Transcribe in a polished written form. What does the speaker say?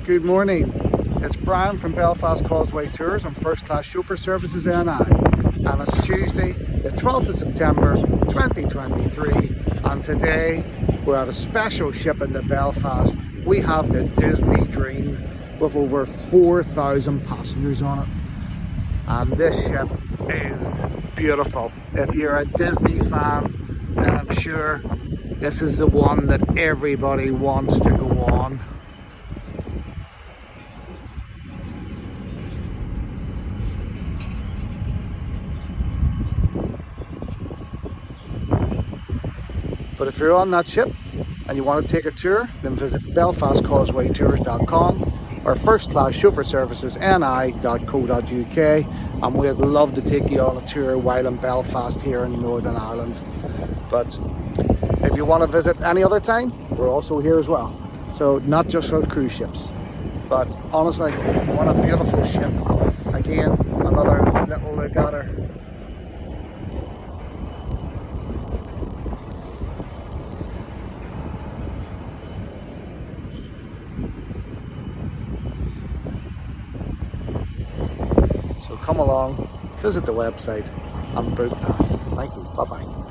Good morning, it's Brian from Belfast Causeway Tours and First Class Chauffeur Services NI, and it's Tuesday the 12th of September 2023, and today we're at a special ship into Belfast. We have the Disney Dream with over 4,000 passengers on it, and this ship is beautiful. If you're a Disney fan, then I'm sure this is the one that everybody wants to go on. But if you're on that ship and you want to take a tour, then visit belfastcausewaytours.com or firstclasschauffeurservicesni.co.uk, and we'd love to take you on a tour while in Belfast here in Northern Ireland. But if you want to visit any other time, we're also here as well. So not just on cruise ships. But honestly, what a beautiful ship. Again, another little look at her. So come along, visit the website and book now. Thank you. Bye bye.